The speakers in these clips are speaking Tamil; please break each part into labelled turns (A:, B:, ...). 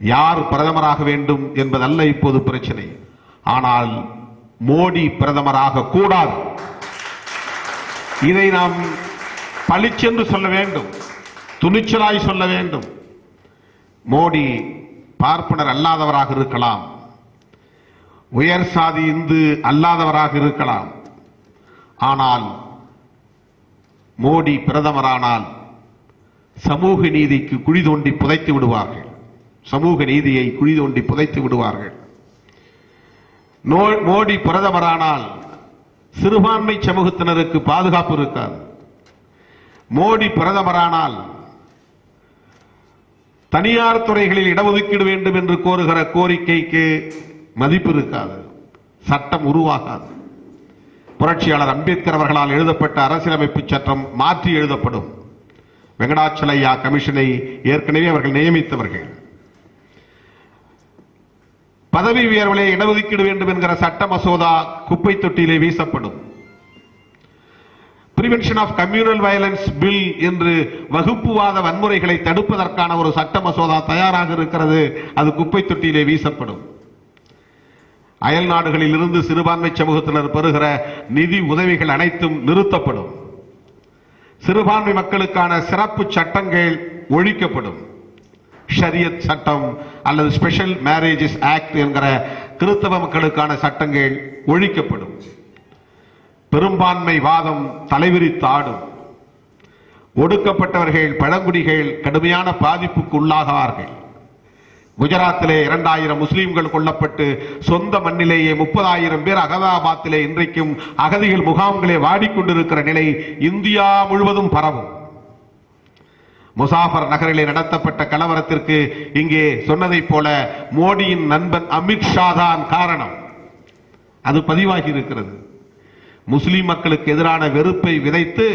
A: யார் பிரதமராக வேண்டும் என்பதல்ல இப்போது பிரச்சனை. ஆனால் மோடி பிரதமராக கூடாது. இதை நாம் பளிச்சென்று சொல்ல வேண்டும், துணிச்சலாய் சொல்ல வேண்டும். மோடி பார்ப்பனர் அல்லாதவராக இருக்கலாம், உயர் சாதி இந்து அல்லாதவராக இருக்கலாம். ஆனால் மோடி பிரதமரானால் சமூக நீதிக்கு குழி தோண்டி புதைத்து விடுவார்கள். சமூக நீதியை குழி தோண்டி புதைத்து விடுவார்கள். மோடி பிரதமரானால் சிறுபான்மை சமூகத்தினருக்கு பாதுகாப்பு இருக்காது. மோடி பிரதமரானால் தனியார் துறைகளில் இடஒதுக்கீடு வேண்டும் என்று கோருகிற கோரிக்கைக்கு மதிப்பு இருக்காது, சட்டம் உருவாகாது. புரட்சியாளர் அம்பேத்கர் அவர்களால் எழுதப்பட்ட அரசியலமைப்பு சட்டம் மாற்றி எழுதப்படும். வெங்கடாச்சலையா கமிஷனை ஏற்கனவே அவர்கள் நியமித்தவர்கள். பதவி உயர்விலே இடஒதுக்கீடு வேண்டும் என்கிற சட்ட மசோதா குப்பை தொட்டியிலே வீசப்படும். Prevention of communal violence bill என்று வகுப்புவாத வன்முறைகளை தடுப்பதற்கான ஒரு சட்ட மசோதா தயாராக இருக்கிறது, அது குப்பை தொட்டியிலே வீசப்படும். அயல் நாடுகளில் இருந்து சிறுபான்மை சமூகத்தினர் பெறுகிற நிதி உதவிகள் அனைத்தும் நிறுத்தப்படும். சிறுபான்மை மக்களுக்கான சிறப்பு சட்டங்கள் ஒழிக்கப்படும். ஷரியத் சட்டம் அல்லது ஸ்பெஷல் மேரேஜஸ் ஆக்ட் என்கிற கிறிஸ்தவ மக்களுக்கான சட்டங்கள் ஒழிக்கப்படும். பெரும்பான்மை வாதம் தலைவிரித்து ஆடும். ஒடுக்கப்பட்டவர்கள், பழங்குடிகள் கடுமையான பாதிப்புக்கு உள்ளாகிறார்கள். குஜராத்திலே 2000 முஸ்லீம்கள் கொல்லப்பட்டு சொந்த மண்ணிலேயே 30,000 பேர் அகமதாபாத்திலே இன்றைக்கும் அகதிகள் முகாம்களே வாடிக்கொண்டிருக்கிற நிலை இந்தியா முழுவதும் பரவும். முசாஃபர் நகரிலே நடத்தப்பட்ட கலவரத்திற்கு இங்கே சொன்னதைப் போல மோடியின் நண்பன் அமித்ஷா தான் காரணம். அது பதிவாகி இருக்கிறது. முஸ்லிம் மக்களுக்கு எதிரான வெறுப்பை விதைத்து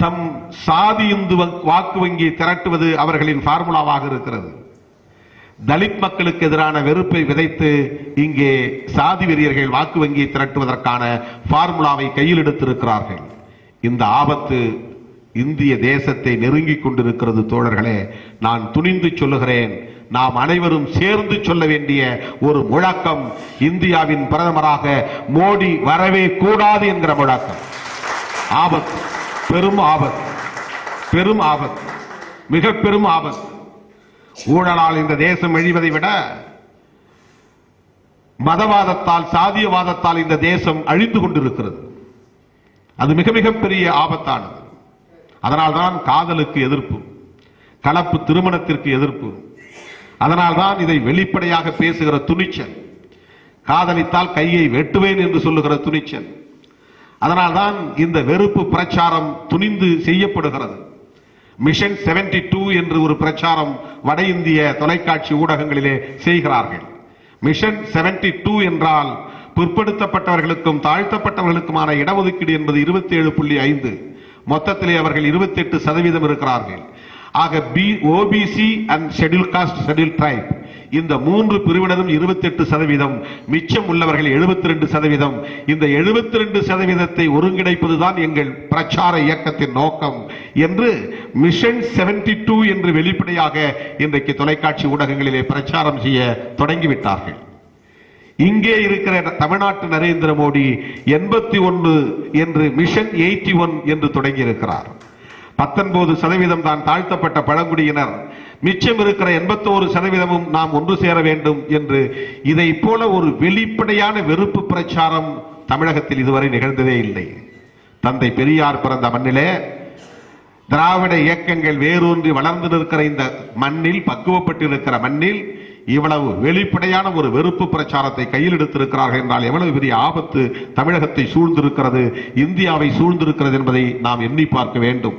A: தம் சாதி இந்து வாக்கு வங்கி திரட்டுவது அவர்களின் பார்முலாவாக இருக்கிறது. தலித் மக்களுக்கு எதிரான வெறுப்பை விதைத்து இங்கே சாதி வெறியர்கள் வாக்கு வங்கியை திரட்டுவதற்கான பார்முலாவை கையில் எடுத்திருக்கிறார்கள். இந்த ஆபத்து இந்திய தேசத்தை நெருங்கிக் கொண்டிருக்கிறது. தோழர்களே, நான் துணிந்து சொல்லுகிறேன், நாம் அனைவரும் சேர்ந்து சொல்ல வேண்டிய ஒரு முழக்கம் இந்தியாவின் பிரதமராக மோடி வரவே கூடாது என்கிற முழக்கம். ஆபத்து, பெரும் ஆபத்து, பெரும் ஆபத்து, மிக பெரும் ஆபத்து. ஊழலால் இந்த தேசம் அழிவதை விட மதவாதத்தால், சாதியவாதத்தால் இந்த தேசம் அழிந்து கொண்டிருக்கிறது. அது மிக மிக பெரிய ஆபத்தானது. அதனால்தான் காதலுக்கு எதிர்ப்பு, கலப்பு திருமணத்திற்கு எதிர்ப்பு. அதனால்தான் இதை வெளிப்படையாக பேசுகிற துணிச்சல், காதலித்தால் கையை வெட்டுவேன் என்று சொல்லுகிற துணிச்சல். அதனால்தான் இந்த வெறுப்பு பிரச்சாரம் துணிந்து செய்யப்படுகிறது. மிஷன் 72 என்று ஒரு பிரச்சாரம் வட இந்திய தொலைக்காட்சி ஊடகங்களிலே செய்கிறார்கள். மிஷன் 72 என்றால் பிற்படுத்தப்பட்டவர்களுக்கும் தாழ்த்தப்பட்டவர்களுக்குமான இடஒதுக்கீடு என்பது 27.5. மொத்தத்திலே அவர்கள் 28% இருக்கிறார்கள். ஆக OBC and schedule cost, schedule try, இந்த 3 பிரிவினரும் 28%, மிச்சம் உள்ளவர்கள் 72%. இந்த 72% ஒருங்கிணைப்பதுதான் எங்கள் பிரச்சார இயக்கத்தின் நோக்கம் என்று மிஷன் 72 என்று வெளிப்படையாக இன்றைக்கு தொலைக்காட்சி ஊடகங்களிலே பிரச்சாரம் செய்ய தொடங்கிவிட்டார்கள். இங்கே இருக்கிற தமிழ்நாட்டு நரேந்திர மோடி 81 என்று மிஷன் 81 என்று தொடங்கி இருக்கிறார். 19% தான் தாழ்த்தப்பட்ட பழங்குடியினர், மிச்சம் இருக்கிற 81% நாம் ஒன்று சேர வேண்டும் என்று இதை போல ஒரு வெளிப்படையான வெறுப்பு பிரச்சாரம் தமிழகத்தில் இதுவரை நிகழ்ந்ததே இல்லை. தந்தை பெரியார் பிறந்த மண்ணிலே திராவிட இயக்கங்கள் வேரூன்றி வளர்ந்து நிற்கிற இந்த மண்ணில், பக்குவப்பட்டிருக்கிற மண்ணில் இவ்வளவு வெளிப்படையான ஒரு வெறுப்பு பிரச்சாரத்தை கையில் எடுத்திருக்கிறார்கள் என்றால் எவ்வளவு பெரிய ஆபத்து தமிழகத்தை சூழ்ந்திருக்கிறது, இந்தியாவை சூழ்ந்திருக்கிறது என்பதை நாம் எண்ணி பார்க்க வேண்டும்.